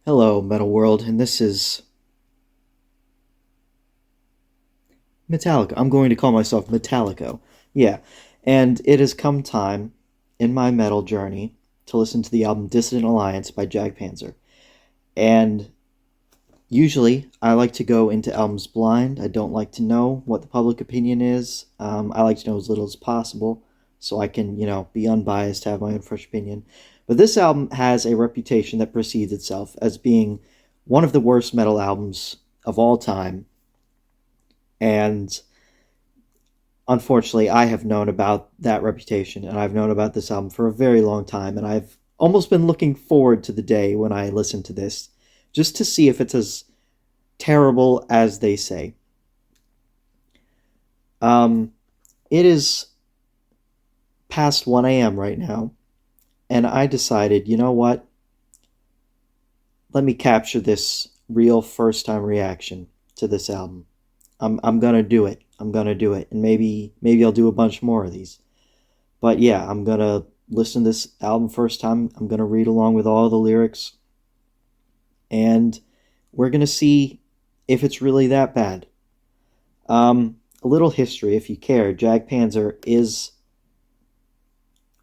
Hello, Metal World, and this is Metallica. I'm going to call myself Metallico. Yeah, and it has come time in my metal journey to listen to the album Dissident Alliance by Panzer. And usually, I like to go into albums blind. I don't like to know what the public opinion is. I like to know as little as possible so I can, be unbiased, have my own fresh opinion. But this album has a reputation that precedes itself as being one of the worst metal albums of all time. And unfortunately, I have known about that reputation and I've known about this album for a very long time. And I've almost been looking forward to the day when I listen to this just to see if it's as terrible as they say. Um, it is past 1 a.m. right now, and I decided, you know what? Let me capture this real first time reaction to this album. I'm gonna do it. I'm gonna do it, and maybe I'll do a bunch more of these. But yeah, I'm gonna listen to this album first time. I'm gonna read along with all the lyrics, and we're gonna see if it's really that bad. A little history, if you care. Panzer is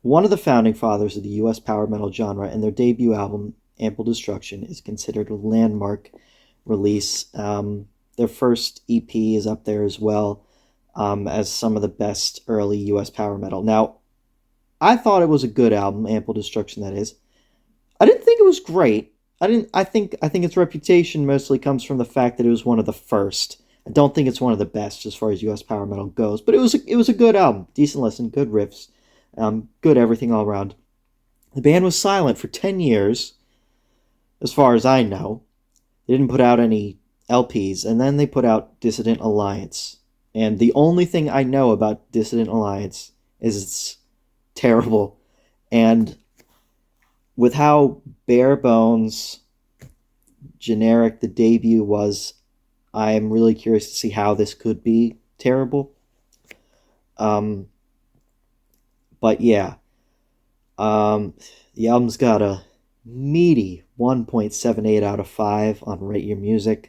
one of the founding fathers of the U.S. power metal genre, and their debut album, Ample Destruction, is considered a landmark release. Their first EP is up there as well, as some of the best early U.S. power metal. Now, I thought it was a good album, Ample Destruction, that is. I didn't think it was great. I think its reputation mostly comes from the fact that it was one of the first. I don't think it's one of the best as far as U.S. power metal goes, but it was a good album, decent listen, good riffs, good everything all around. The band was silent for 10 years, as far as I know. They didn't put out any LPs, and then they put out Dissident Alliance. And the only thing I know about Dissident Alliance is it's terrible. And with how bare bones generic the debut was, I'm really curious to see how this could be terrible. Um, but yeah, the album's got a meaty 1.78 out of 5 on Rate Your Music.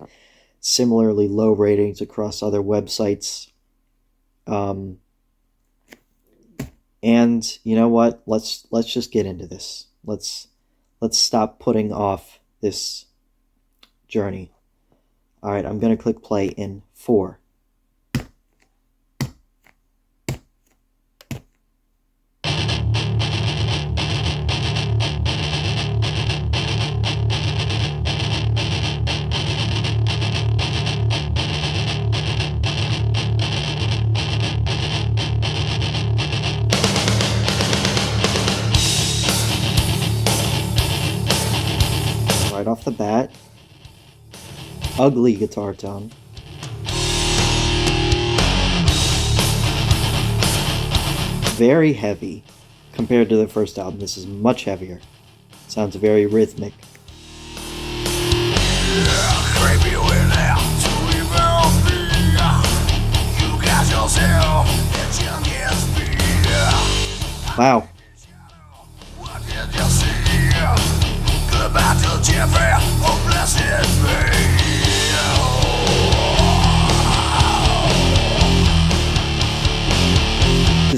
Similarly low ratings across other websites. Um, and you know what? Let's just get into this. Let's stop putting off this journey. All right, I'm gonna click play in 4. Right off the bat, ugly guitar tone. Very heavy compared to the first album. This is much heavier. Sounds very rhythmic. Wow.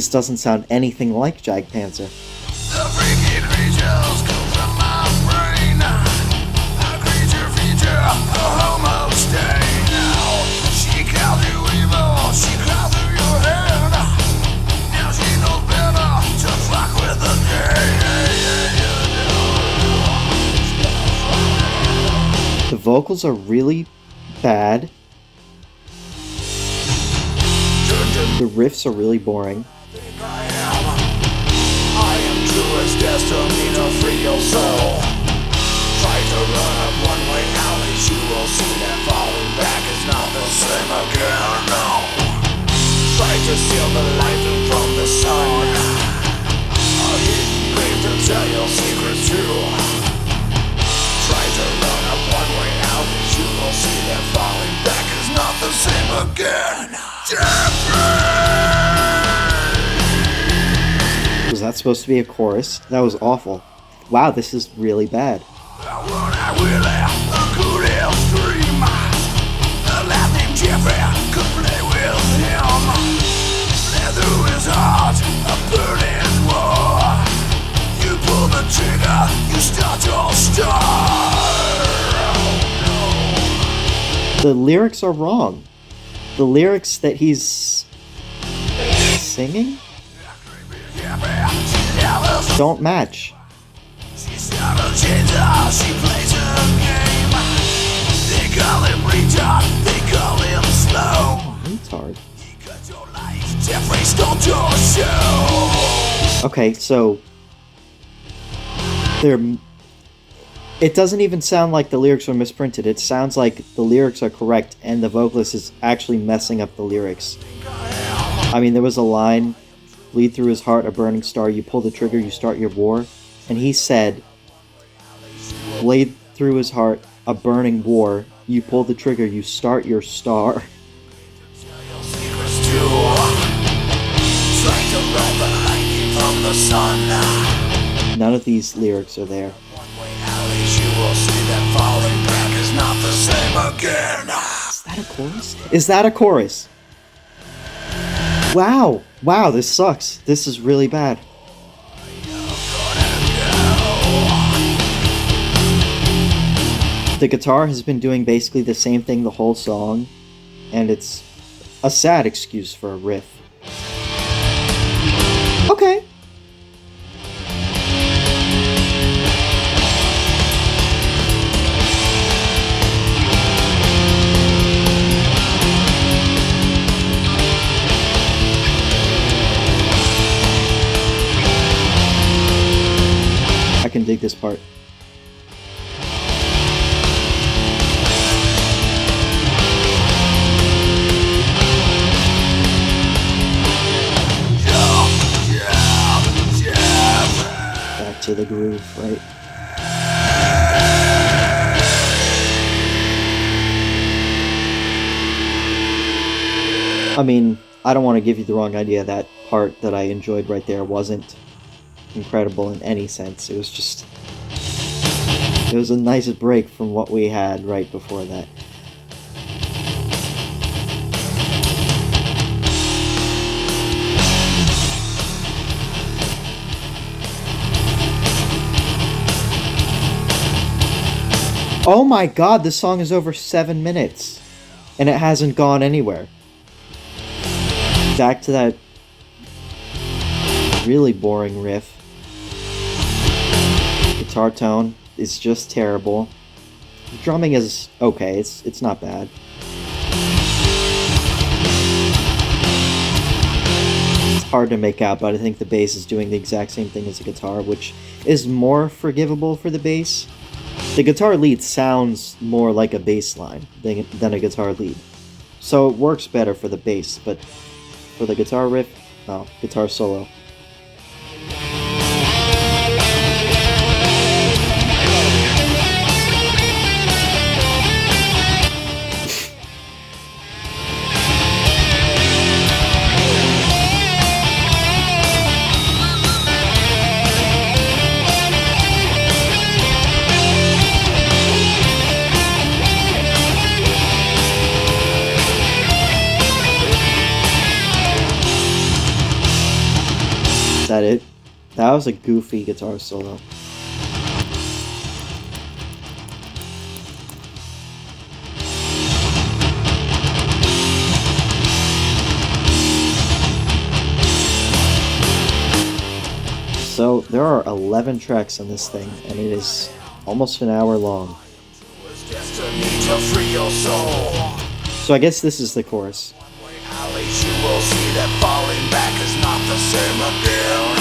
This doesn't sound anything like Panzer. The freaky creatures come from my brain. A creature feature, a homo stain. She crawled through evil, she crawled through your head. Now she knows better to fuck with the The vocals are really bad. The riffs are really boring. I am Jewish destiny to free your soul. Try to run up one-way alleys, you will see that falling back is not the same again, no. Try to steal the light from the sun. A hidden grave to tell your secrets too. Try to run up one-way alleys, you will see that falling back is not the same again. Was that supposed to be a chorus? That was awful. Wow, this is really bad. The lyrics are wrong. The lyrics that he's singing don't match. Retard. Okay, so it doesn't even sound like the lyrics are misprinted. It sounds like the lyrics are correct and the vocalist is actually messing up the lyrics. I mean, there was a line, bleed through his heart a burning star, you pull the trigger, you start your war. And he said, bleed through his heart a burning war, you pull the trigger, you start your star. None of these lyrics are there. Is that a chorus? Is that a chorus? Wow! Wow, this sucks. This is really bad. The guitar has been doing basically the same thing the whole song, and it's a sad excuse for a riff. Okay. I can dig this part. To the groove, right? I mean, I don't want to give you the wrong idea. That part that I enjoyed right there wasn't incredible in any sense. It was just... it was a nice break from what we had right before that. Oh my god, this song is over 7 minutes. And it hasn't gone anywhere. Back to that really boring riff. Guitar tone is just terrible. The drumming is okay, it's not bad. It's hard to make out, but I think the bass is doing the exact same thing as the guitar, which is more forgivable for the bass. The guitar lead sounds more like a bass line than a guitar lead. So it works better for the bass, but for the guitar riff, no, guitar solo. Is that it? That was a goofy guitar solo. So there are 11 tracks on this thing, and it is almost an hour long. So I guess this is the chorus. You will see that falling back is not the same again.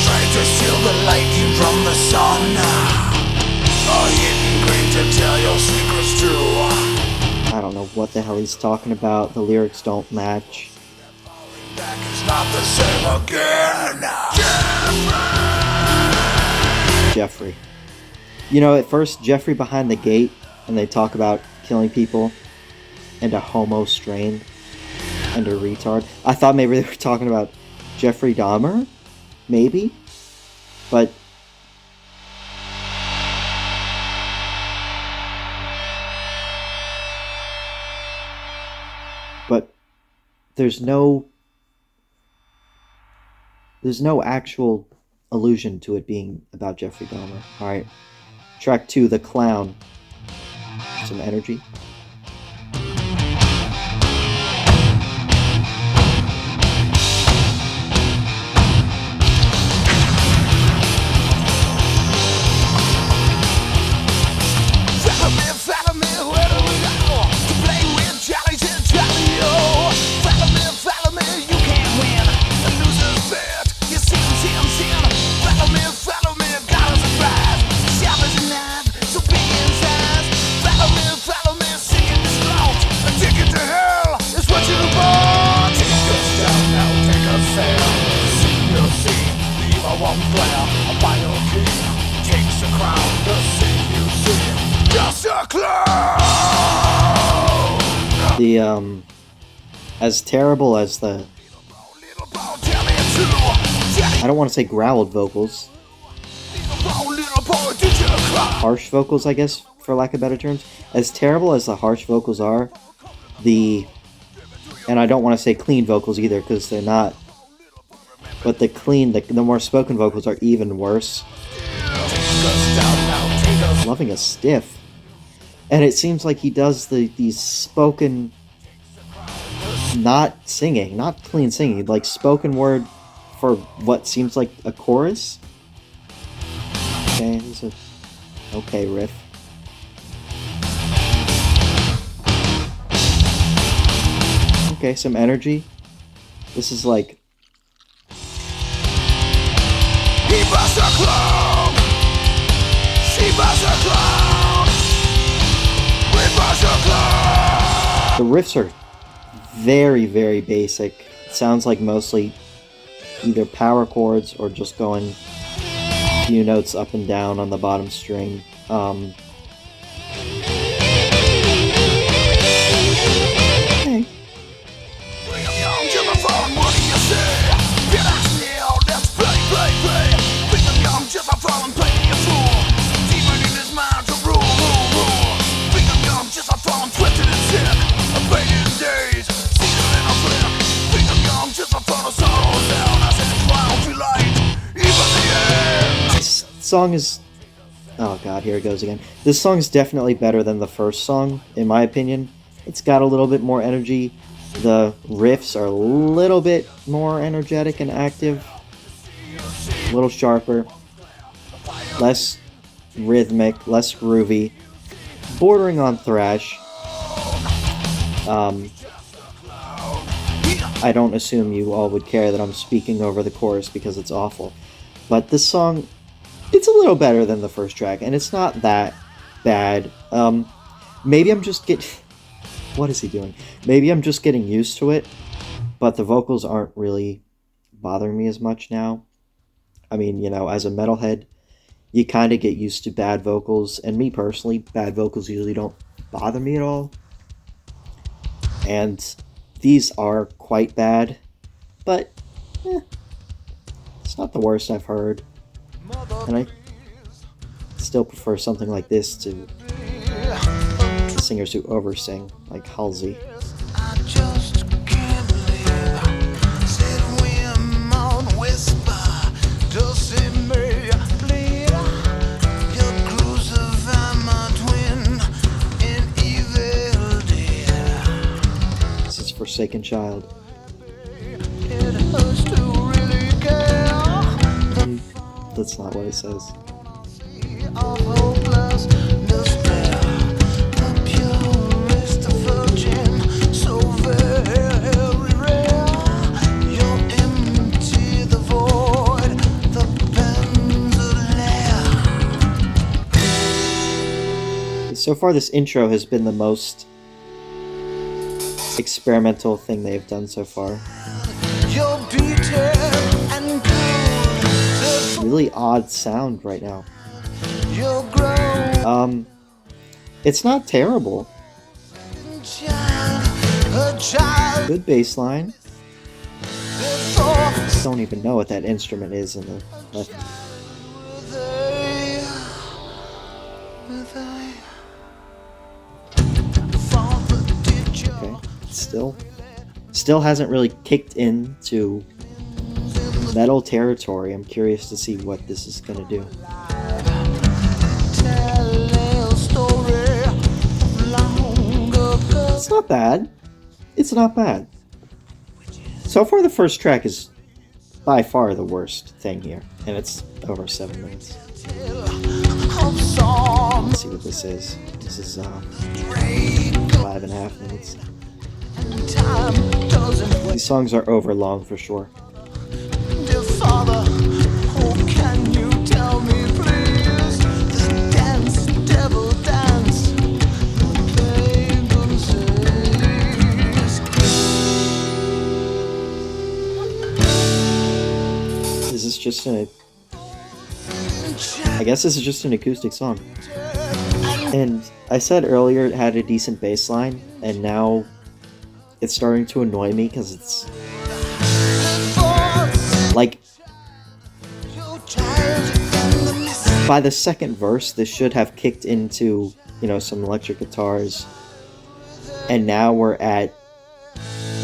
Try to steal the lightning from the sun, a hidden grave to tell your secrets true. I don't know what the hell he's talking about. The lyrics don't match. Falling back is not the same again. Jeffrey. You know, at first, Jeffrey behind the gate, and they talk about killing people, and a homo strain. And a retard. I thought maybe they were talking about Jeffrey Dahmer? Maybe? But there's no actual allusion to it being about Jeffrey Dahmer. All right, track 2, The Clown. Some energy. The as terrible as the, I don't want to say growled vocals, harsh vocals, I guess, for lack of better terms. As terrible as the harsh vocals are, and I don't want to say clean vocals either, because they're not, but the more spoken vocals are even worse. Loving a stiff. And it seems like he does these spoken, not singing, not clean singing, like spoken word for what seems like a chorus. Okay, this is a okay riff. Okay, some energy. This is like, he busts a clown, she busts a clown, we bust a clown. The riffs are very, very basic. It sounds like mostly either power chords or just going a few notes up and down on the bottom string. Okay. This song is, oh god, here it goes again. This song is definitely better than the first song, in my opinion. It's got a little bit more energy. The riffs are a little bit more energetic and active. A little sharper. Less rhythmic, less groovy. Bordering on thrash. I don't assume you all would care that I'm speaking over the chorus because it's awful. But this song, it's a little better than the first track, and it's not that bad. Maybe I'm just what is he doing? Maybe I'm just getting used to it, but the vocals aren't really bothering me as much now. I mean, you know, as a metalhead, you kind of get used to bad vocals, and me personally, bad vocals usually don't bother me at all. And these are quite bad, but it's not the worst I've heard. And I still prefer something like this to the singers who oversing, like Halsey. This is Forsaken Child. That's not what it says. So far, this intro has been the most experimental thing they've done so far. Really odd sound right now. It's not terrible. Good bass line. I don't even know what that instrument is in the left. Okay, Still hasn't really kicked into metal territory. I'm curious to see what this is gonna do. It's not bad. It's not bad. So far, the first track is by far the worst thing here, and it's over 7 minutes. Let's see what this is. This is 5.5 minutes. These songs are over long for sure. Dear Father, oh, can you tell me, please? This dance, devil dance, pagan says. Is this just a... I guess this is just an acoustic song. And I said earlier it had a decent bass line, and now it's starting to annoy me because it's... like, by the second verse, this should have kicked into, you know, some electric guitars. And now we're at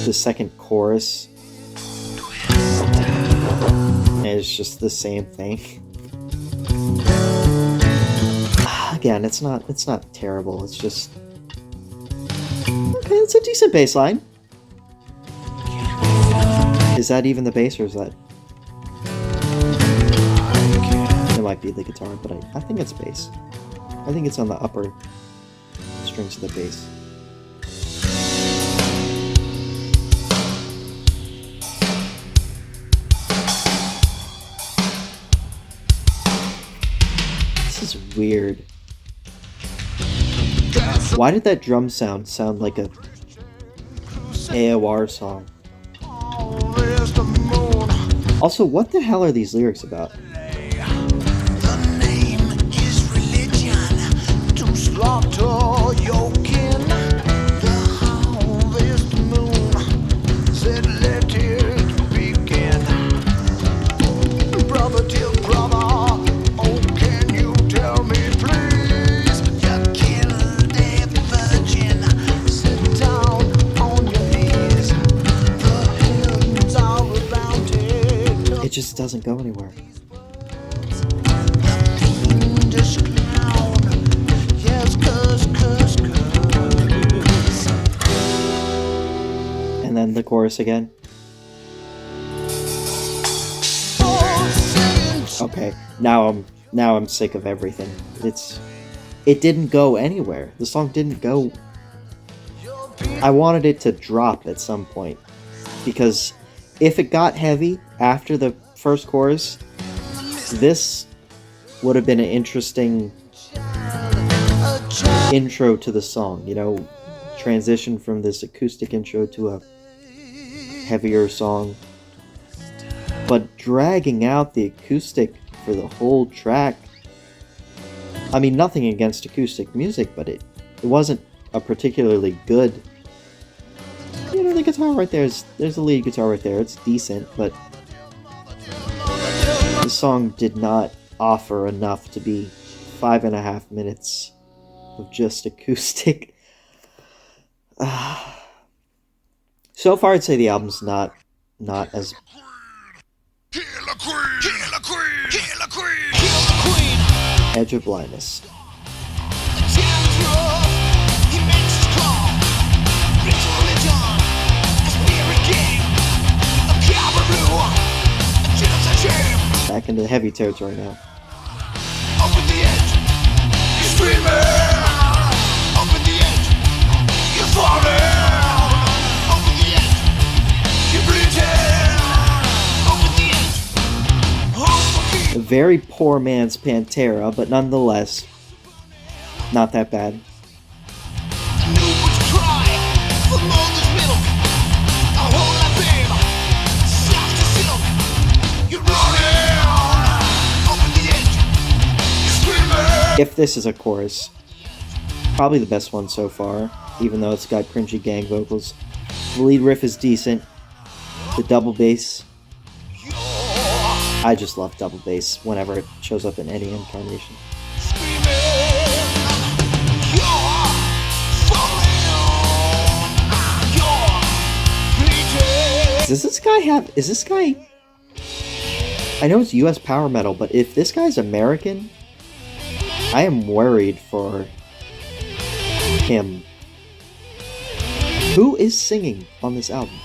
the second chorus. And it's just the same thing. Again, it's not terrible. It's just... okay, it's a decent bass line. Is that even the bass, or is that... it might be the guitar, but I think it's bass. I think it's on the upper strings of the bass. This is weird. Why did that drum sound like a AOR song? Also, what the hell are these lyrics about? The name is religion, to slaughter your kin. The harvest moon said, let it begin. Brother, dear brother, oh, can you tell me, please? You killed a virgin, sit down on your knees. The hymns are about it. It just doesn't go anywhere. And then the chorus again. Okay, now I'm sick of everything. It didn't go anywhere. The song didn't go. I wanted it to drop at some point, because if it got heavy after the first chorus, this would have been an interesting intro to the song, you know, transition from this acoustic intro to a heavier song. But dragging out the acoustic for the whole track, I mean, nothing against acoustic music, but it wasn't a particularly good... you know, the guitar right there there's the lead guitar right there, it's decent, but the song did not offer enough to be 5.5 minutes of just acoustic. So far, I'd say the album's not as... Edge of Blindness. Back into heavy territory now. Open the edge, you're screaming. Open the edge, you're falling. Open the edge, you're bleeding. Open the edge. A very poor man's Pantera, but nonetheless, not that bad. If this is a chorus, probably the best one so far, even though it's got cringy gang vocals. The lead riff is decent. The double bass, I just love double bass whenever it shows up in any incarnation. Does this guy have... Is this guy... I know it's US power metal, but if this guy's American, I am worried for him. Who is singing on this album?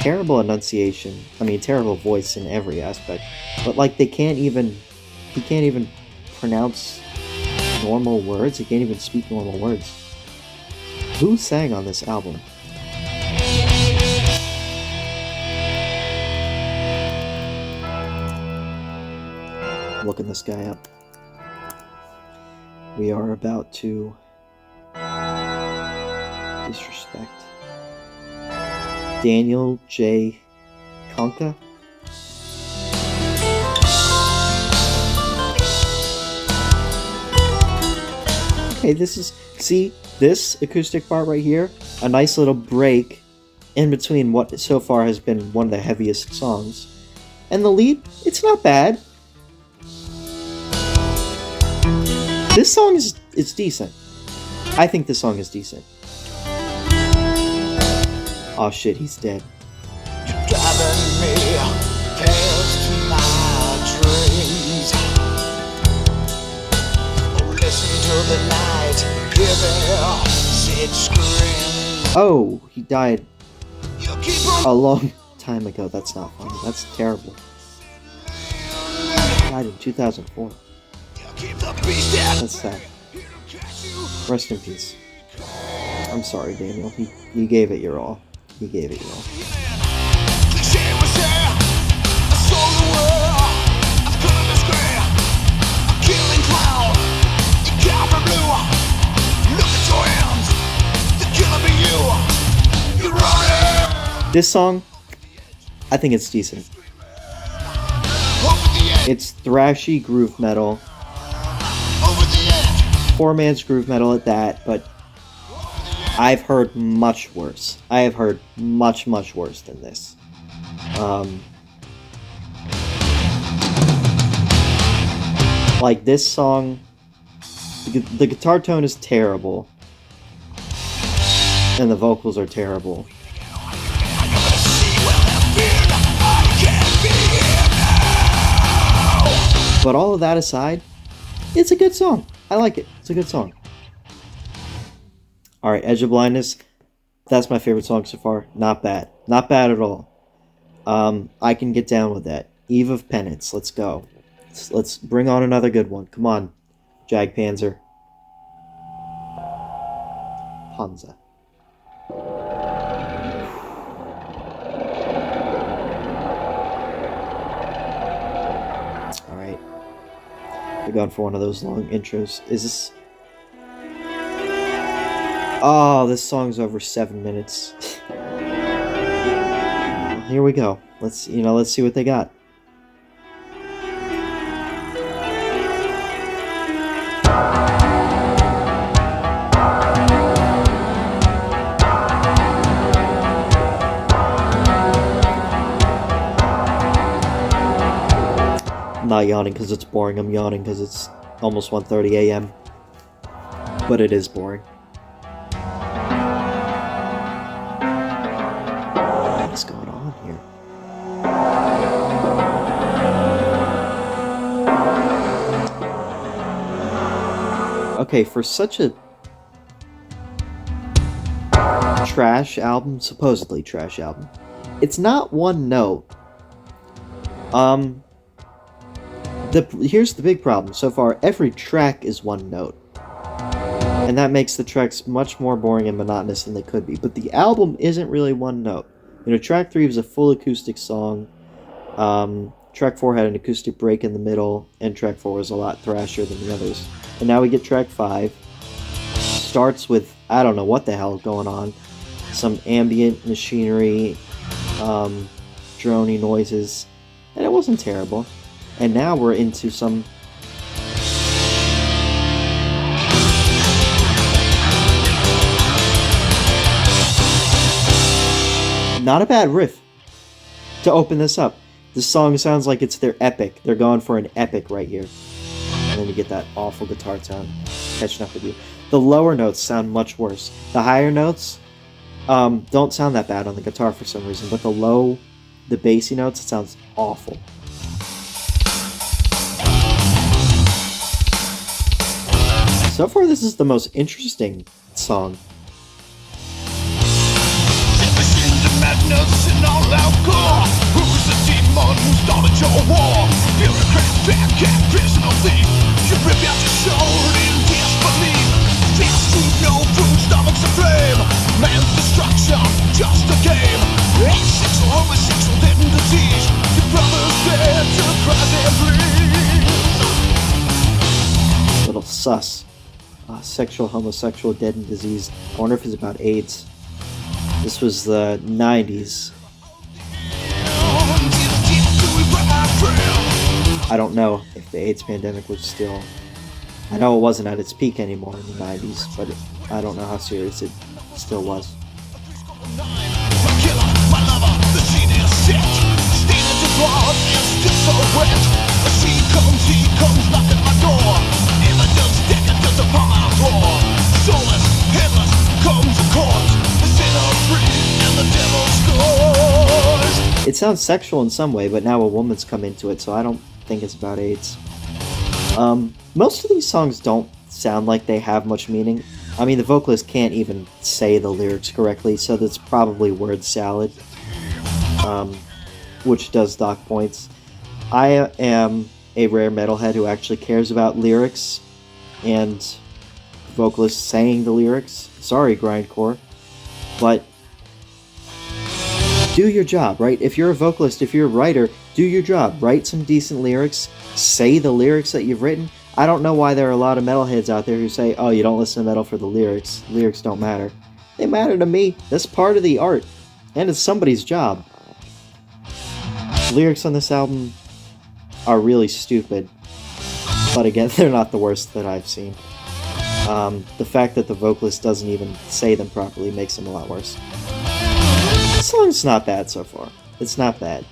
Terrible enunciation. I mean, terrible voice in every aspect. But, like, they can't even... He can't even pronounce normal words. He can't even speak normal words. Who sang on this album? Looking this guy up. We are about to disrespect Daniel J. Conka. Okay, this is, see, this acoustic part right here, a nice little break in between what so far has been one of the heaviest songs. And the lead, it's not bad. This song is decent. I think this song is decent. Oh shit, he's dead. You're driving me past my dreams. Oh, listen to the night giving its screams. Oh, he died You keep on a long time ago. That's not funny. That's terrible. He died in 2004. keep the beast down. That's sad. Rest in peace. I'm sorry, Daniel. You gave it your all. You gave it your all. Cliche was there. I sold the world. I've come to square. A killing clown. You got me blue. Look at your hands. The killer be you. You're running. This song, I think it's decent. Over the edge. It's thrashy groove metal. Over the edge. Poor man's groove metal at that, but I've heard much worse. I have heard much, much worse than this. Like this song, the guitar tone is terrible, and the vocals are terrible. But all of that aside, it's a good song. I like it. It's a good song. Alright, Edge of Blindness. That's my favorite song so far. Not bad. Not bad at all. I can get down with that. Eve of Penance. Let's go. Let's bring on another good one. Come on, Jag Panzer. Panzer. Alright. We're going for one of those long intros. Is this... Oh, this song's over 7 minutes. Here we go. Let's see what they got. I'm not yawning because it's boring. I'm yawning because it's almost 1:30 a.m. But it is boring. What's going on here? Okay, for such a trash album, supposedly trash album, it's not one note. Here's the big problem. So far, every track is one note. And that makes the tracks much more boring and monotonous than they could be. But the album isn't really one note. You know, track 3 was a full acoustic song. Track 4 had an acoustic break in the middle, and track 4 was a lot thrashier than the others. And now we get track 5. Starts with, I don't know what the hell is going on. Some ambient machinery, drony noises. And it wasn't terrible. And now we're into some... Not a bad riff to open this up. This song sounds like it's their epic. They're going for an epic right here. And then you get that awful guitar tone catching up with you. The lower notes sound much worse. The higher notes, Don't sound that bad on the guitar for some reason, but the bassy notes, it sounds awful. So far, this is the most interesting song. Madness in all our core. Who's the demon who started your war? Bureaucrat, bad cat, prisoner thief. You rip out your soul in disbelief. Fast food, no food, stomachs aflame. Man's destruction, just a game. Asexual, homosexual, dead and disease. Your brother's dead, your cries and bleeds. Little sus. Sexual, homosexual, dead and diseased. I wonder if it's about AIDS. This was the 90s. I don't know if the AIDS pandemic was still... I know it wasn't at its peak anymore in the 90s, but I don't know how serious it still was. My killer, my lover, the scene is set. Standing to blood and still so wet. The scene comes, he comes knocking my door. Evidence, decadence upon my floor. Soulless, headless, comes a corpse. The sinner free and the devil scores. It sounds sexual in some way, but now a woman's come into it, so I don't think it's about AIDS. Most of these songs don't sound like they have much meaning. I mean, the vocalist can't even say the lyrics correctly, so that's probably word salad, which does dock points. I am a rare metalhead who actually cares about lyrics and vocalists saying the lyrics. Sorry, grindcore, but do your job, right? If you're a vocalist, if you're a writer, do your job. Write some decent lyrics. Say the lyrics that you've written. I don't know why there are a lot of metalheads out there who say, oh, you don't listen to metal for the lyrics. Lyrics don't matter. They matter to me. That's part of the art. And it's somebody's job. Lyrics on this album are really stupid. But again, they're not the worst that I've seen. The fact that the vocalist doesn't even say them properly makes them a lot worse. This song's not bad so far. It's not bad.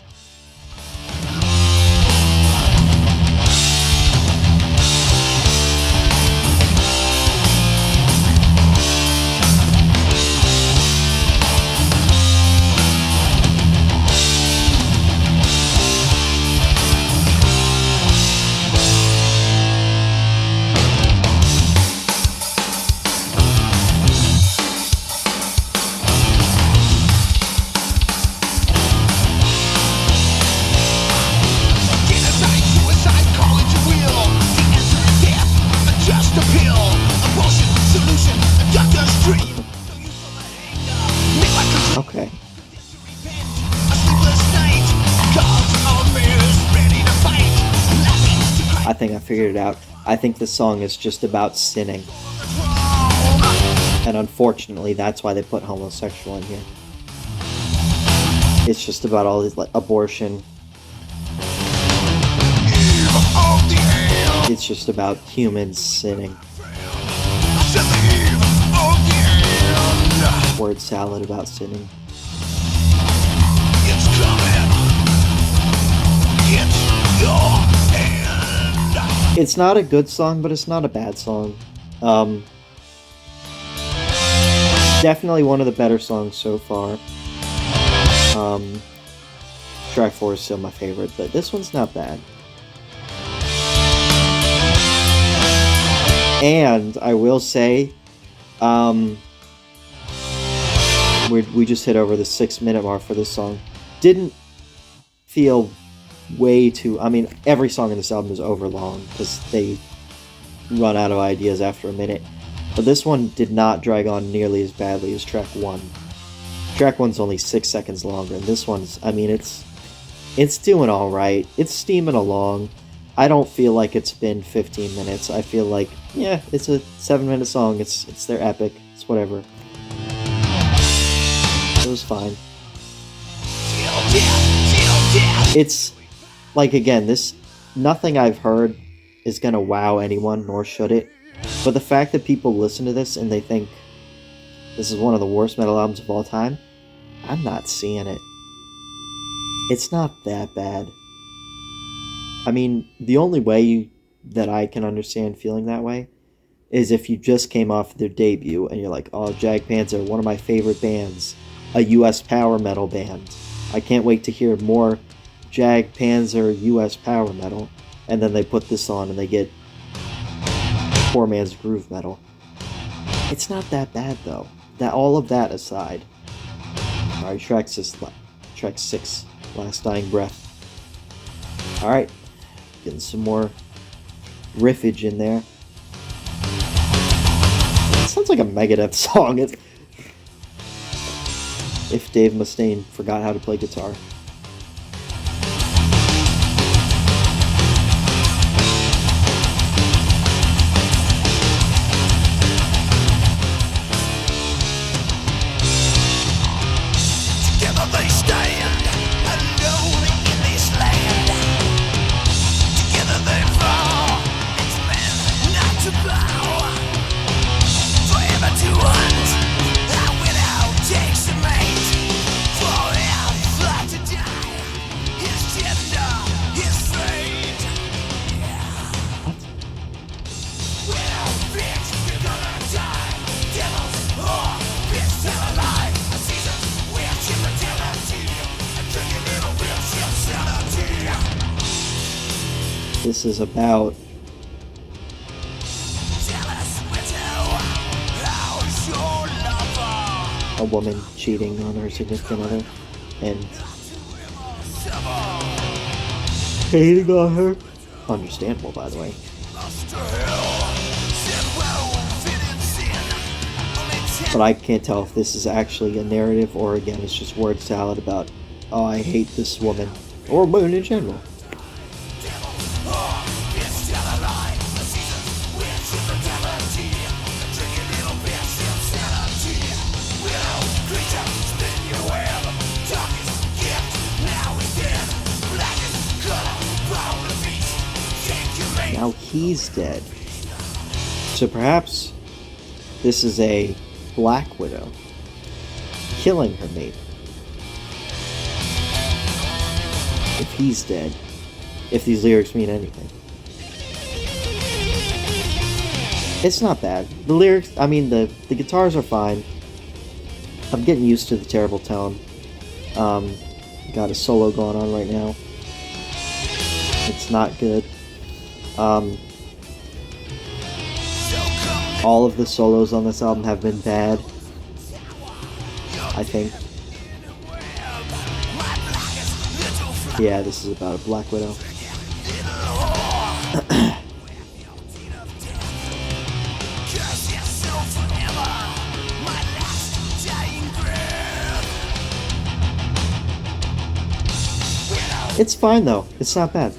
Okay. I think I figured it out. I think the song is just about sinning. And unfortunately, that's why they put homosexual in here. It's just about all this, like, abortion. It's just about humans sinning. Word salad about sinning. It's coming. It's your end. It's not a good song, but it's not a bad song. Definitely one of the better songs so far. Track 4 is still my favorite, but this one's not bad. And I will say, we just hit over the 6-minute mark for this song. Didn't feel way too... I mean, every song in this album is over long, because they run out of ideas after a minute. But this one did not drag on nearly as badly as track 1. Track 1's only 6 seconds longer, and this one's... I mean, it's doing alright. It's steaming along. I don't feel like it's been 15 minutes. I feel like, yeah, it's a 7-minute song. It's their epic. It's whatever. It was fine. It's, like, again, nothing I've heard is gonna wow anyone, nor should it. But the fact that people listen to this and they think this is one of the worst metal albums of all time, I'm not seeing it. It's not that bad. I mean, the only way that I can understand feeling that way is if you just came off their debut and you're like, oh, Jag Panzer, one of my favorite bands, a US power metal band. I can't wait to hear more Jag Panzer US power metal. And then they put this on and they get poor man's groove metal. It's not that bad though. That all of that aside. Alright, track 6, Last Dying Breath. Alright, getting some more riffage in there. It sounds like a Megadeth song. If Dave Mustaine forgot how to play guitar. This is about a woman cheating on her significant other and hating on her. Understandable, by the way. But I can't tell if this is actually a narrative or again it's just word salad about, oh, I hate this woman or women in general. Now he's dead. So perhaps this is a Black Widow killing her mate. If he's dead. If these lyrics mean anything. It's not bad. The lyrics, I mean, the guitars are fine. I'm getting used to the terrible tone. Got a solo going on right now. It's not good. All of the solos on this album have been bad, I think. Yeah, this is about a Black Widow. It's fine though, it's not bad.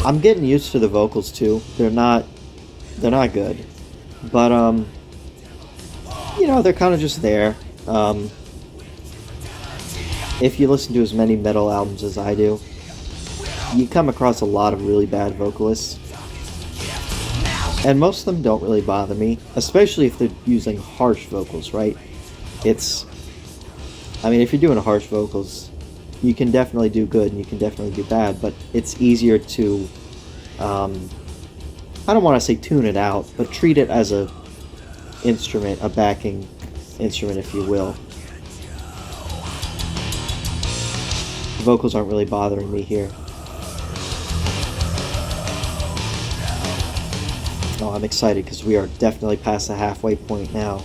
I'm getting used to the vocals too. They're not good, but you know, they're kind of just there. If you listen to as many metal albums as I do, you come across a lot of really bad vocalists, and most of them don't really bother me, especially if they're using harsh vocals, right? I mean, if you're doing harsh vocals, you can definitely do good and you can definitely do bad, but it's easier to, I don't want to say tune it out, but treat it as a instrument, a backing instrument, if you will. The vocals aren't really bothering me here. Oh, I'm excited because we are definitely past the halfway point now.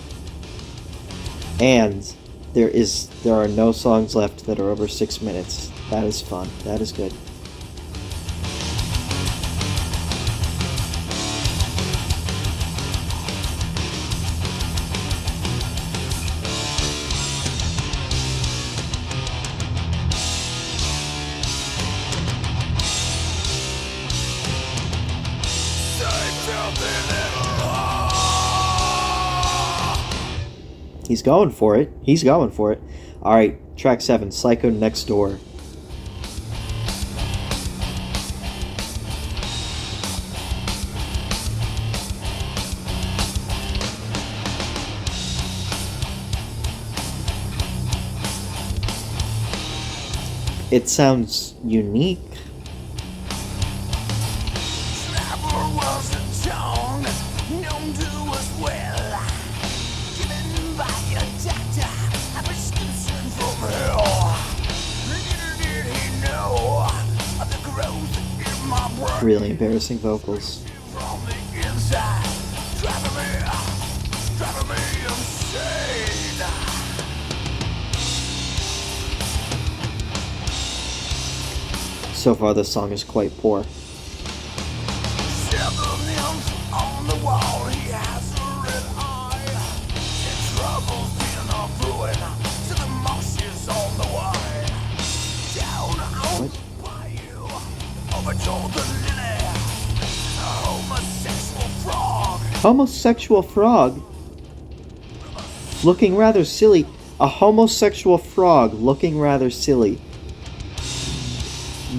And there are no songs left that are over 6 minutes. That is fun. That is good. He's going for it. He's going for it. Alright, track 7, Psycho Next Door. It sounds unique. Trapper was a tongue known to us well, given by a doctor a prescription from hell. Little did he know of the growth in my brain Really embarrassing vocals. from the inside, driving me insane. So far, this song is quite poor. Several nymphs on the wall, he has a red eye. And trouble's been a ruin to the marshes on the way. Down on What? the bayou, over toward the lily, a homosexual frog. Homosexual frog? Looking rather silly. A homosexual frog looking rather silly.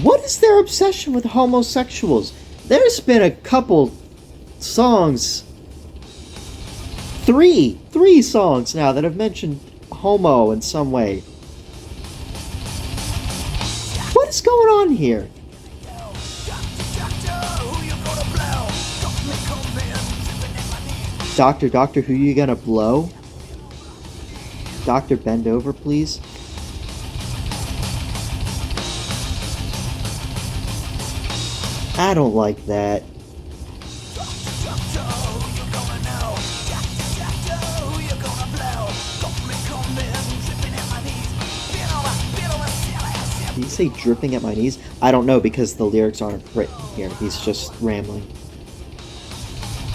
What is their obsession with homosexuals? There's been a couple songs, three songs now that have mentioned homo in some way. What is going on here? Doctor, who you gonna blow? Doctor, bend over, please. I don't like that. Did he say dripping at my knees? I don't know because the lyrics aren't written here. He's just rambling.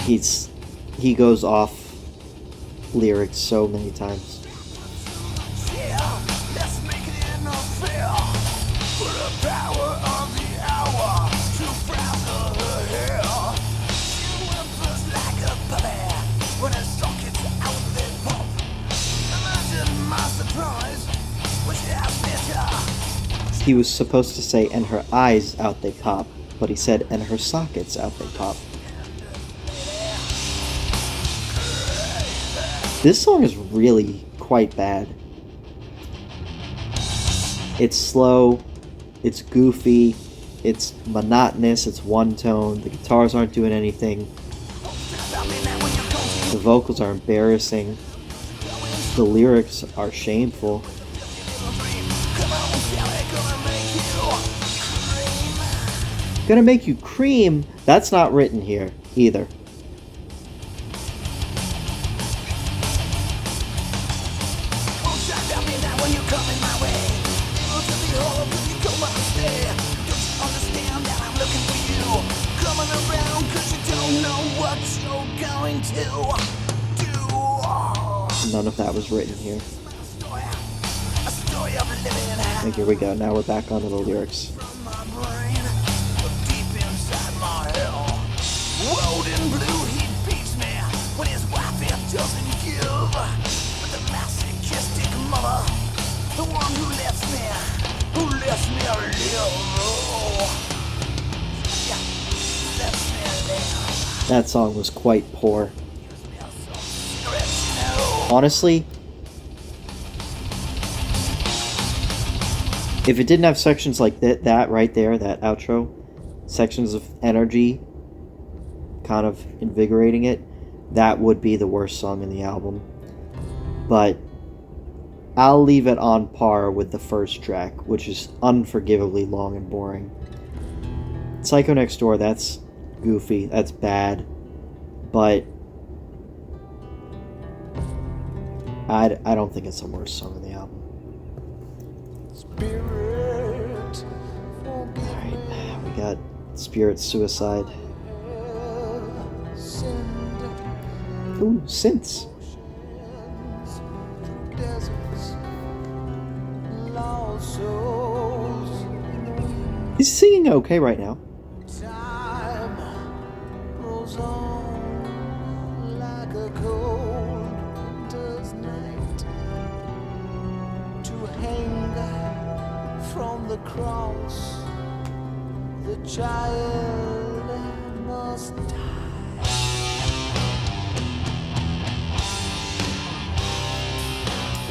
He goes off lyrics so many times. He was supposed to say, and her eyes out they pop, but he said, and her sockets out they pop. This song is really quite bad. It's slow, it's goofy, it's monotonous, it's one tone, the guitars aren't doing anything, the vocals are embarrassing, the lyrics are shameful. Gonna make you cream. That's not written here either. None of that was written here. And here we go. Now we're back onto the lyrics. Rolled in blue, he beats me when his wife doesn't give. But the masochistic mother, the one who lets me live. Yeah, lets me live. That song was quite poor. Honestly, if it didn't have sections like that right there, that outro, sections of energy kind of invigorating it, that would be the worst song in the album. But I'll leave it on par with the first track, which is unforgivably long and boring. Psycho Next Door, that's goofy, that's bad, but I don't think it's the worst song on the album. Alright, we got Spirit Suicide. Ooh, synths. He's singing okay right now. Time rolls on like a cold winter's night. to hang from the cross. The child must die.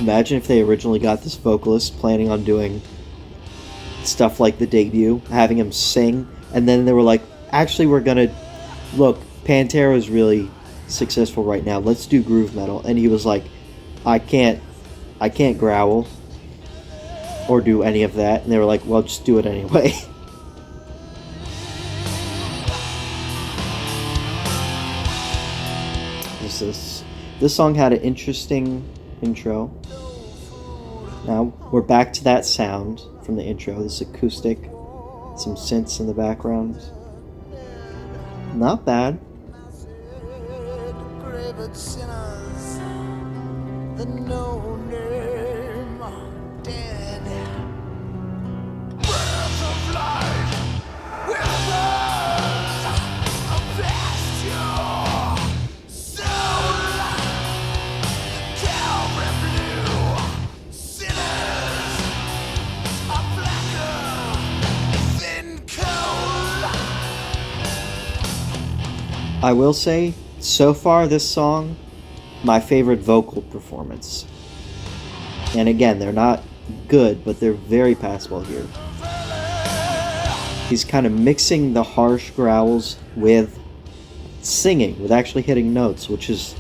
Imagine if they originally got this vocalist planning on doing stuff like the debut, having him sing, and then they were like, actually, we're gonna look, Pantera's really successful right now, let's do groove metal. And he was like, I can't growl or do any of that. And they were like, well, just do it anyway. This song had an interesting intro. Now we're back to that sound from the intro, this acoustic, some synths in the background. Not bad. I will say, so far this song, my favorite vocal performance. And again, they're not good, but they're very passable here. He's kind of mixing the harsh growls with singing, with actually hitting notes, which is,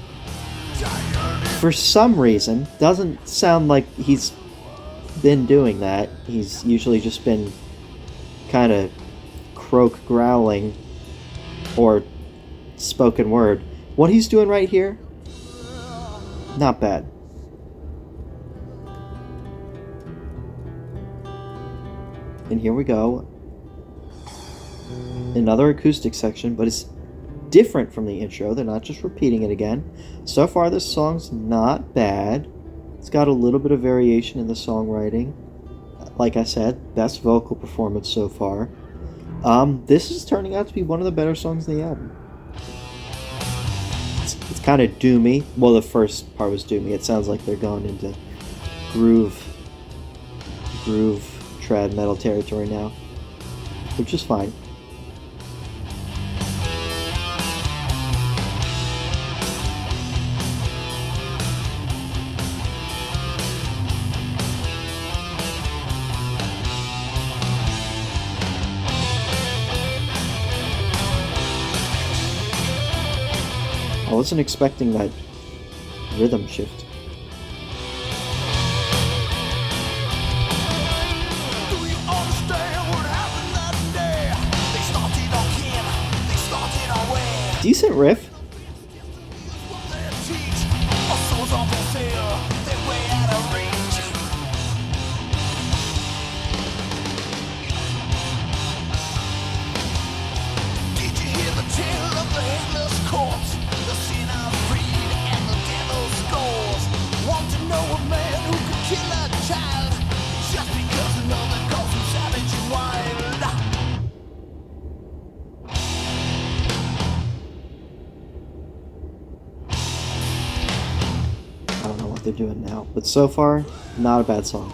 for some reason, doesn't sound like he's been doing that. He's usually just been kind of croak growling or spoken word. What he's doing right here, not bad. And here we go. Another acoustic section, but it's different from the intro. They're not just repeating it again. So far this song's not bad. It's got a little bit of variation in the songwriting. Like I said, best vocal performance so far. This is turning out to be one of the better songs in the album. It's kind of doomy. Well, the first part was doomy. It sounds like they're going into groove trad metal territory now, which is fine. I wasn't expecting that rhythm shift. Decent riff. They're doing now, but so far, not a bad song.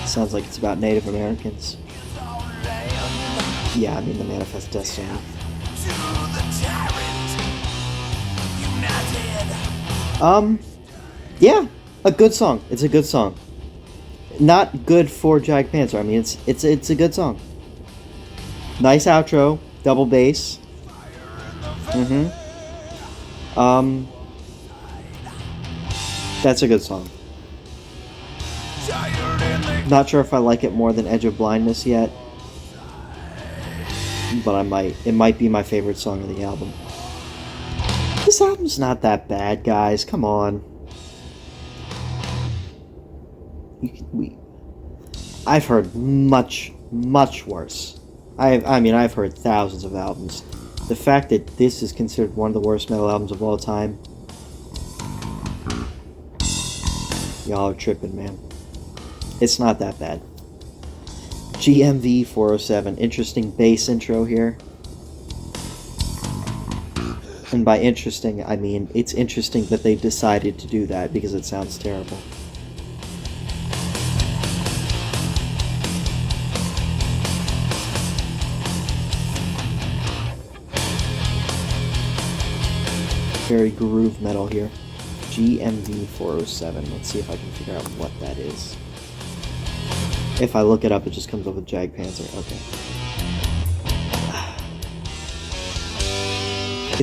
Sounds like it's about Native Americans. Yeah, I mean the Manifest Destiny. Yeah, a good song. It's a good song. Not good for Jag Panzer. I mean, it's a good song. Nice outro, double bass. That's a good song. Not sure if I like it more than Edge of Blindness yet, but I might. It might be my favorite song of the album. This album's not that bad, guys. Come on. I've heard much worse. I've heard thousands of albums. The fact that this is considered one of the worst metal albums of all time, Y'all are tripping, man. It's not that bad. GMV 407. Interesting bass intro here. And by interesting, I mean it's interesting that they decided to do that because it sounds terrible. Very groove metal here. GMV 407. Let's see if I can figure out what that is. If I look it up, it just comes up with Jag Panzer. Okay.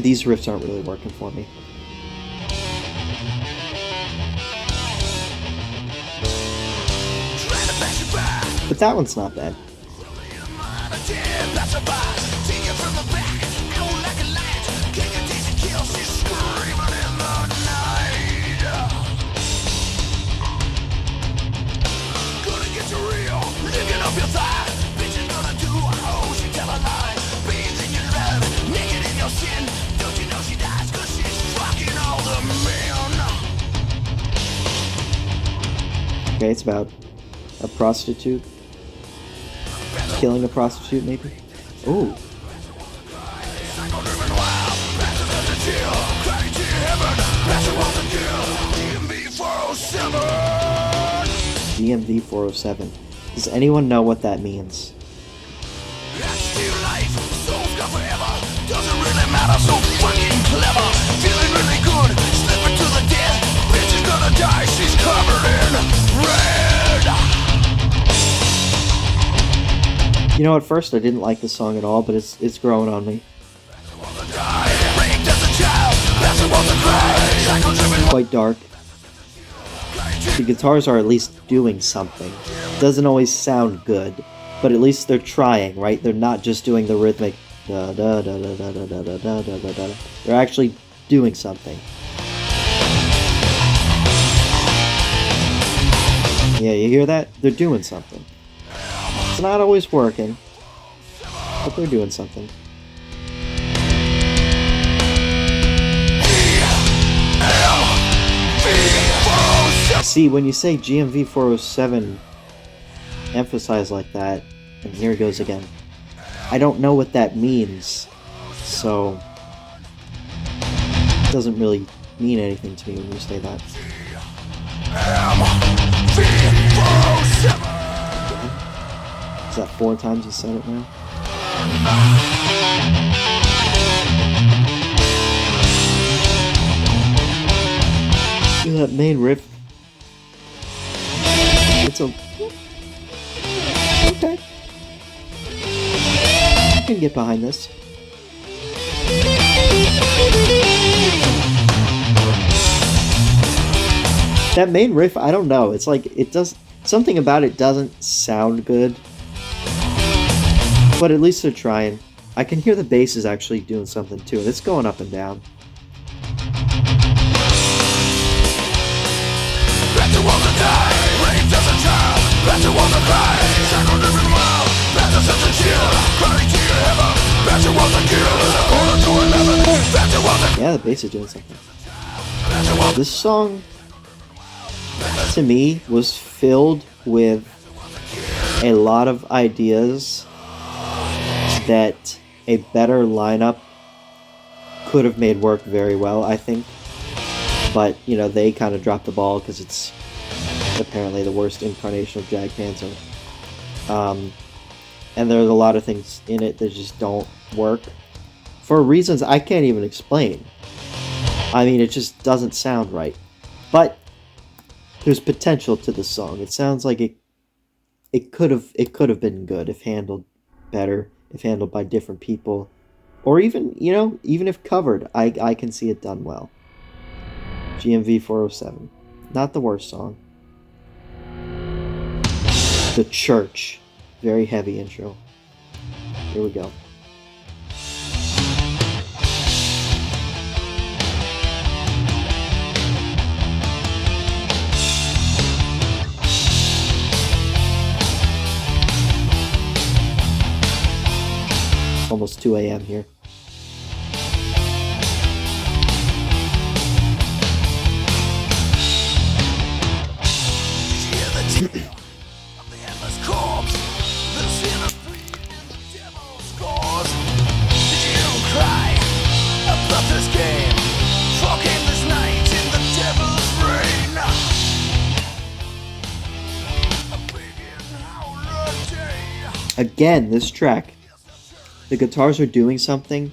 These riffs aren't really working for me. But that one's not bad. Okay, it's about a prostitute killing a prostitute, maybe. Ooh. GMV 407. Does anyone know what that means? You know, at first I didn't like the song at all, but it's growing on me. Quite dark. The guitars are at least doing something. Doesn't always sound good, but at least they're trying, right? They're not just doing the rhythmic da da da da da da da da da da da. They're actually doing something. Yeah, you hear that? They're doing something. It's not always working, but they're doing something. See, when you say GMV 407 emphasize like that, and here it goes again, I don't know what that means, so it doesn't really mean anything to me when you say that. Is that 4 times you said it now? That main riff. It's a... Okay. I can get behind this. That main riff, I don't know. It's like, it does... Something about it doesn't sound good. But at least they're trying. I can hear the bass is actually doing something too, and it's going up and down. Yeah, the bass is doing something. This song, to me, was filled with a lot of ideas that a better lineup could have made work very well, I think. But, you know, they kind of dropped the ball because it's apparently the worst incarnation of Jag Panzer. And there's a lot of things in it that just don't work for reasons I can't even explain. I mean, it just doesn't sound right. But there's potential to the song. It sounds like it could have been good if handled better, if handled by different people, or even, you know, even if covered, I can see it done well. GMV 407. Not the worst song. The Church. Very heavy intro. Here we go. Almost 2 a.m. here. the endless corpse, the centipede and the devil scores. Did you cry about this game? For this night in the devil's brain. A big howler day. Again, this track, the guitars are doing something,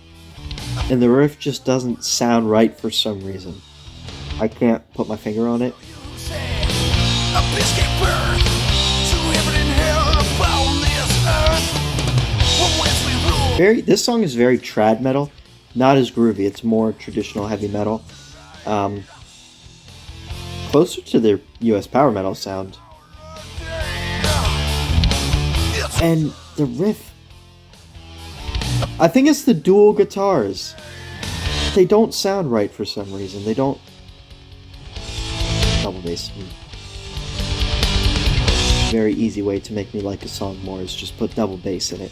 and the riff just doesn't sound right for some reason. I can't put my finger on it. You say a biscuit birth to heaven and hell upon this earth. From whence we rule. This song is very trad metal, not as groovy. It's more traditional heavy metal, closer to their U.S. power metal sound. And the riff, I think it's the dual guitars. They don't sound right for some reason. They don't. Double bass. Very easy way to make me like a song more is just put double bass in it.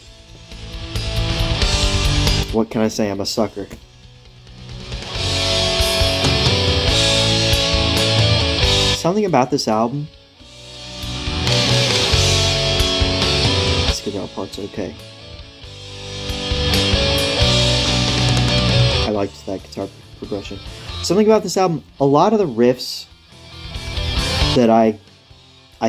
What can I say? I'm a sucker. Something about this album. This guitar part's okay. I liked that guitar progression. Something about this album, a lot of the riffs that I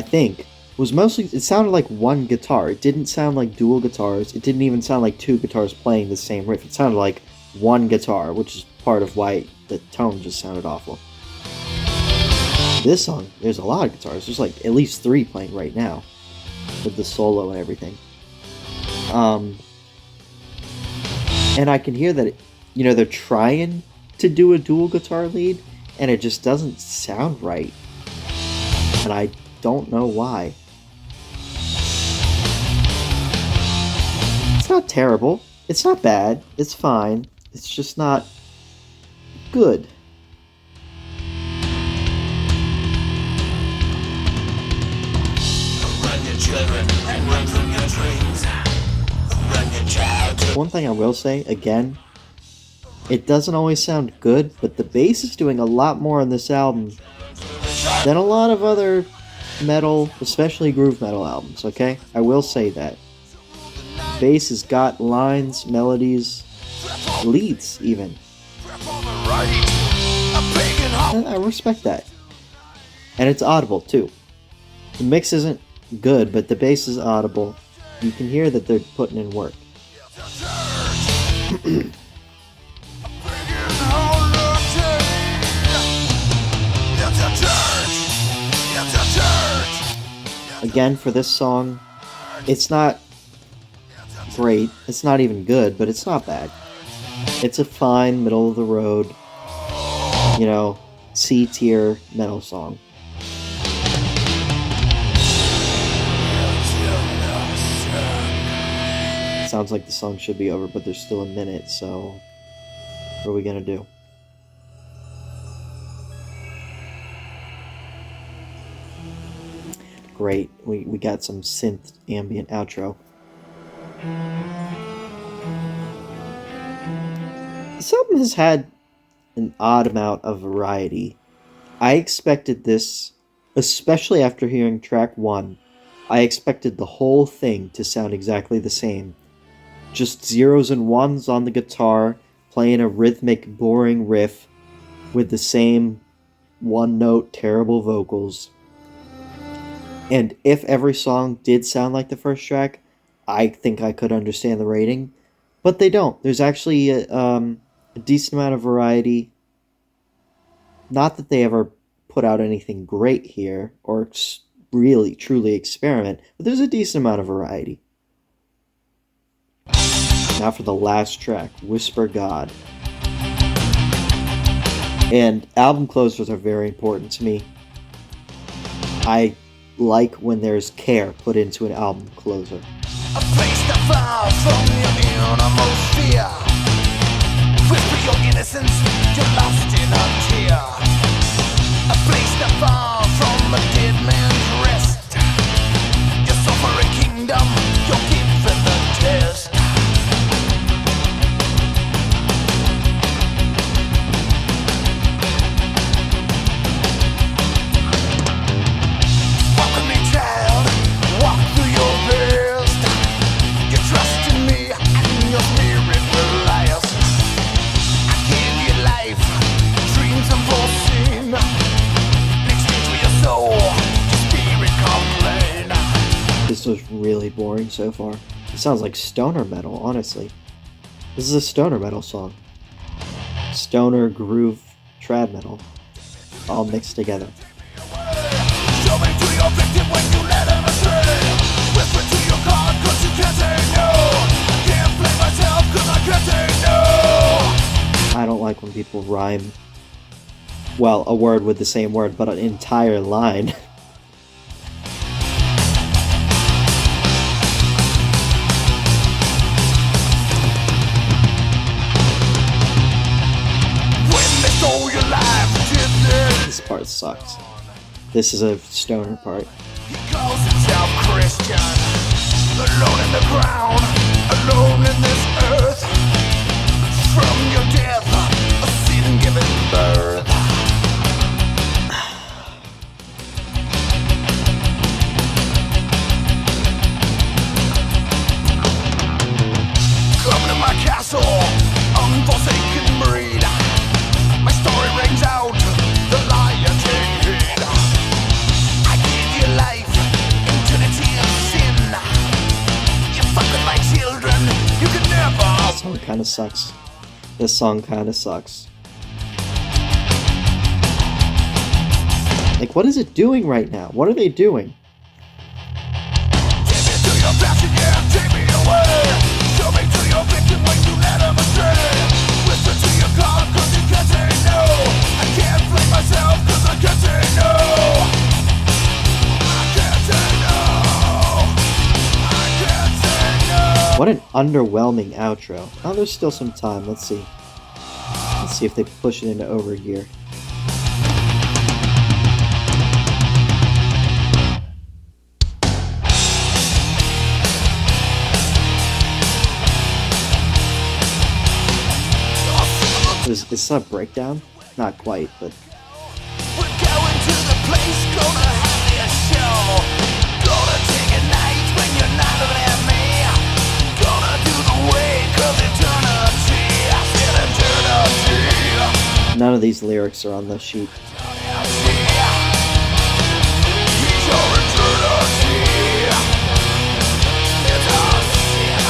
think was mostly, it sounded like one guitar. It didn't sound like dual guitars. It didn't even sound like two guitars playing the same riff. It sounded like one guitar, which is part of why the tone just sounded awful. This song, there's a lot of guitars. There's like at least 3 playing right now with the solo and everything. And I can hear that, they're trying to do a dual guitar lead, and it just doesn't sound right. And I don't know why. It's not terrible. It's not bad. It's fine. It's just not good. Run your children and run from your dreams. Run your childhood. One thing I will say, again, it doesn't always sound good, but the bass is doing a lot more on this album than a lot of other metal, especially groove metal albums, okay? I will say that. Bass has got lines, melodies, leads even. And I respect that. And it's audible too. The mix isn't good, but the bass is audible. You can hear that they're putting in work. Again, for this song, it's not great. It's not even good, but it's not bad. It's a fine, middle of the road, C tier metal song. Sounds like the song should be over, but there's still a minute, so what are we gonna do? Great, we got some synth ambient outro. This album has had an odd amount of variety. I expected this, especially after hearing track 1, I expected the whole thing to sound exactly the same. Just zeros and ones on the guitar, playing a rhythmic, boring riff with the same one-note, terrible vocals. And if every song did sound like the first track, I think I could understand the rating. But they don't. There's actually a decent amount of variety. Not that they ever put out anything great here, or really, truly experiment, but there's a decent amount of variety. Now for the last track, Whisper God. And album closers are very important to me. I like when there's care put into an album closer. A place to far from your innermost fear. Whisper your innocence, you're lost in a tear. A place to far from a dead man's rest. Your suffering kingdom, you're given the test. Welcome me to This was really boring so far. It sounds like stoner metal, honestly. This is a stoner metal song. Stoner, groove, trad metal, all mixed together. Show me to your victim when you let him astray. Whisper to your God cause you can't say no. I can't blame myself cause I can't say no. I don't like when people rhyme, well, a word with the same word, but an entire line. When they stole your life, did they? This part sucks. This is a stoner part. He calls himself Christian. Alone in the ground, alone in this earth. From your death, a sin given birth. Come to my castle, unforsaken breed. My story rings out, the lion take heed. I give you life, eternity of sin. You fuck with my children, you can never. This song kind of sucks. This song kind of sucks. Like, what is it doing right now? What are they doing? Take me to your passion, yeah, take me away. Show me to your victim when you let him astray. Whisper to your God cause you can't say no. I can't blame myself cause I can't say no. I can't say no. I can't say no. What an underwhelming outro. Oh, there's still some time. Let's see. Let's see if they push it into overgear. Is that a breakdown? Not quite, but We're going to the place, gonna have a show. Gonna take a night when you're not looking at me. Gonna do the way, cause eternity. I said eternity. none of these lyrics are on the sheet. He's your eternity. It's our sin.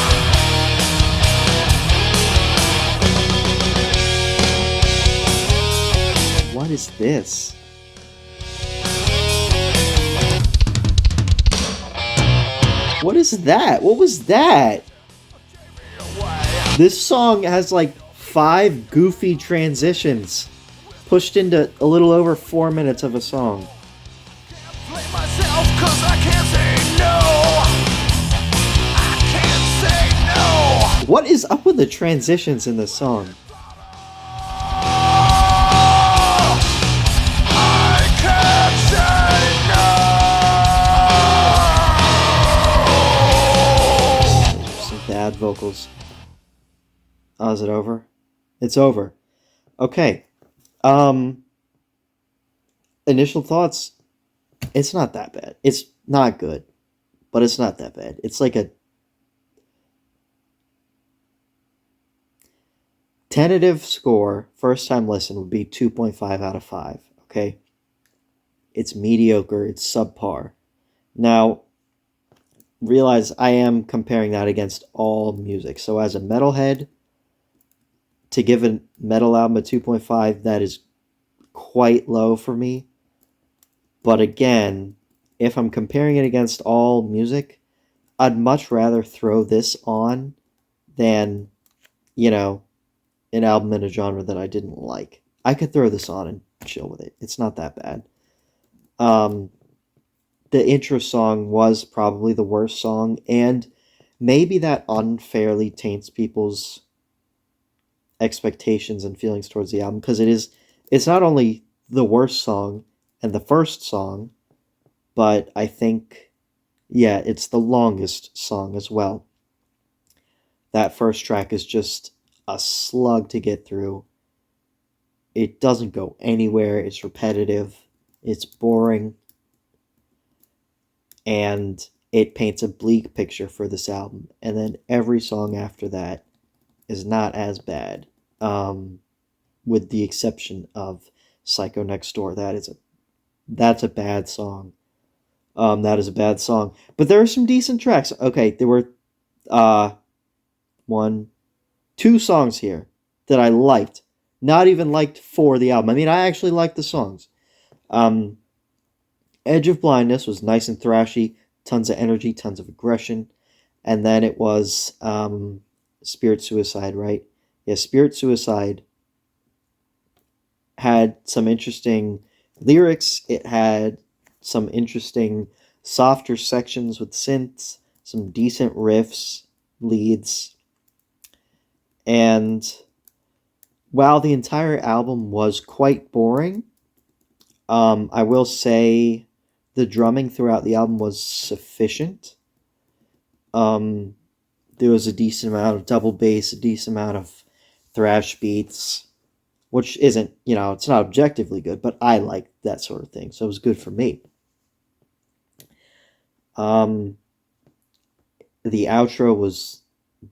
What is this? What is that? What was that? This song has like 5 goofy transitions pushed into a little over 4 minutes of a song. Blame myself 'cause I can't say no. I can't say no. What is up with the transitions in this song? I can't say no. Some bad vocals. Oh, is it over? It's over. Okay. Initial thoughts. It's not that bad. It's not good, but it's not that bad. It's like a tentative score, first time listen, would be 2.5 out of 5. Okay? It's mediocre. It's subpar. Now, realize I am comparing that against all music. So as a metalhead, to give a metal album a 2.5, that is quite low for me. But again, if I'm comparing it against all music, I'd much rather throw this on than, an album in a genre that I didn't like. I could throw this on and chill with it. It's not that bad. The intro song was probably the worst song, and maybe that unfairly taints people's expectations and feelings towards the album, because it's not only the worst song and the first song, but I think, yeah, it's the longest song as well. That first track is just a slug to get through. It doesn't go anywhere. It's repetitive. It's boring. And it paints a bleak picture for this album. And then every song after that is not as bad, with the exception of Psycho Next Door. That's a bad song. That is a bad song. But there are some decent tracks. Okay, there were uh one, two songs here that I liked. Not even liked for the album. I mean, I actually liked the songs. Um, Edge of Blindness was nice and thrashy, tons of energy, tons of aggression. And then it was Spirit Suicide, right? Yeah, Spirit Suicide had some interesting lyrics. It had some interesting softer sections with synths, some decent riffs, leads, and while the entire album was quite boring, I will say the drumming throughout the album was sufficient. Um, there was a decent amount of double bass, a decent amount of thrash beats, which isn't, it's not objectively good, but I like that sort of thing, so it was good for me. Um, the outro was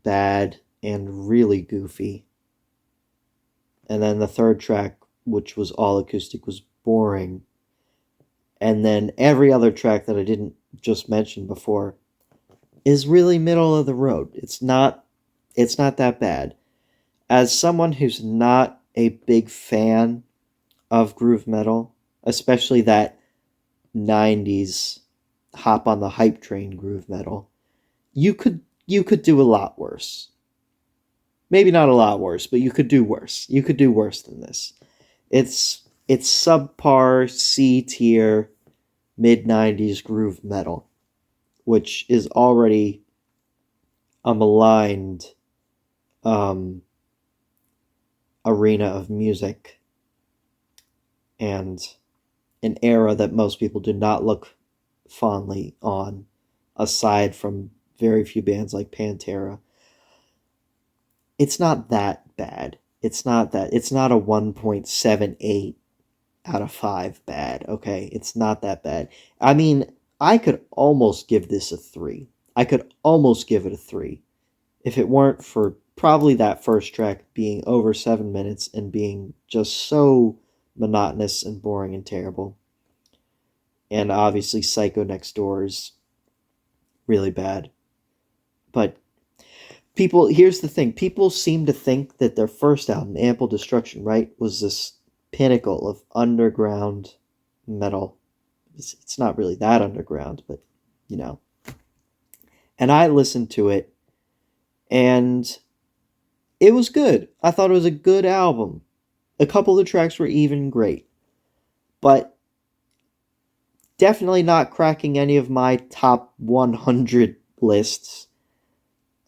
bad and really goofy, and then the third track, which was all acoustic, was boring, and then every other track that I didn't just mention before is really middle of the road. It's not that bad. As someone who's not a big fan of groove metal, especially that 90s hop on the hype train groove metal, you could do a lot worse. Maybe not a lot worse, but you could do worse. You could do worse than this. It's subpar C tier mid 90s groove metal, which is already a maligned um, arena of music and an era that most people do not look fondly on, aside from very few bands like Pantera. It's not that bad. It's not a 1.78 out of 5 bad, okay? It's not that bad. I mean, I could almost give this a 3. I could almost give it a 3 if it weren't for probably that first track being over 7 minutes and being just so monotonous and boring and terrible. And obviously, Psycho Next Door is really bad. But here's the thing, people seem to think that their first album, Ample Destruction, right, was this pinnacle of underground metal. It's not really that underground, but you know. And I listened to it, and it was good. I thought it was a good album. A couple of the tracks were even great, but definitely not cracking any of my top 100 lists,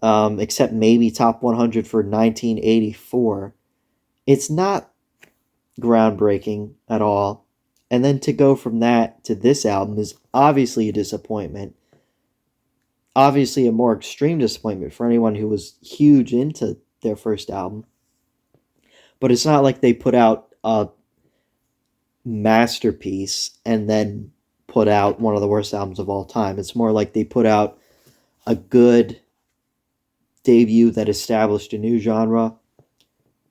except maybe top 100 for 1984. It's not groundbreaking at all. And then to go from that to this album is obviously a disappointment. Obviously, a more extreme disappointment for anyone who was huge into their first album. But it's not like they put out a masterpiece and then put out one of the worst albums of all time. It's more like they put out a good debut that established a new genre,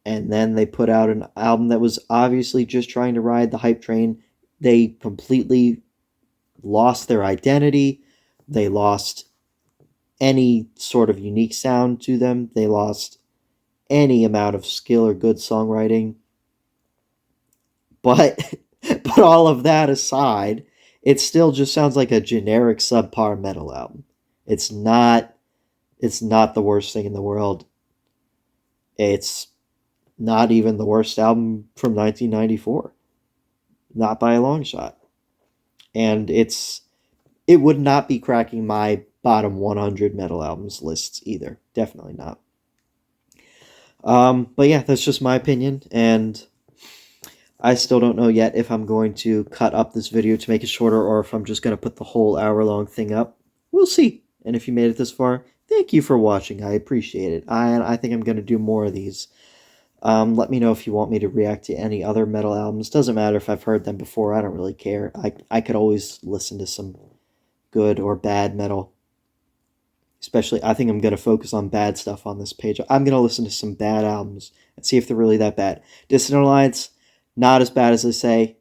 and then they put out an album that was obviously just trying to ride the hype train. They completely lost their identity. They lost any sort of unique sound to them. They lost any amount of skill or good songwriting. But but all of that aside, it still just sounds like a generic subpar metal album. It's not it's not the worst thing in the world. It's not even the worst album from 1994. Not by a long shot. And it would not be cracking my bottom 100 metal albums lists either. Definitely not. But yeah, that's just my opinion, and I still don't know yet if I'm going to cut up this video to make it shorter or if I'm just going to put the whole hour-long thing up. We'll see. And if you made it this far, thank you for watching. I appreciate it. I think I'm going to do more of these. Let me know if you want me to react to any other metal albums. Doesn't matter if I've heard them before. I don't really care. I could always listen to some good or bad metal. Especially, I think I'm going to focus on bad stuff on this page. I'm going to listen to some bad albums and see if they're really that bad. Dissident Alliance, not as bad as they say.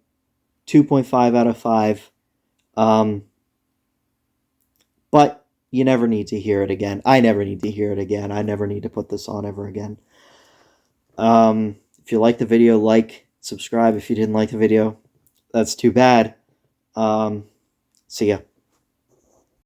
2.5 out of 5. Um, But you never need to hear it again. I never need to hear it again. I never need to put this on ever again. If you like the video, like, subscribe. If you didn't like the video, that's too bad. See ya.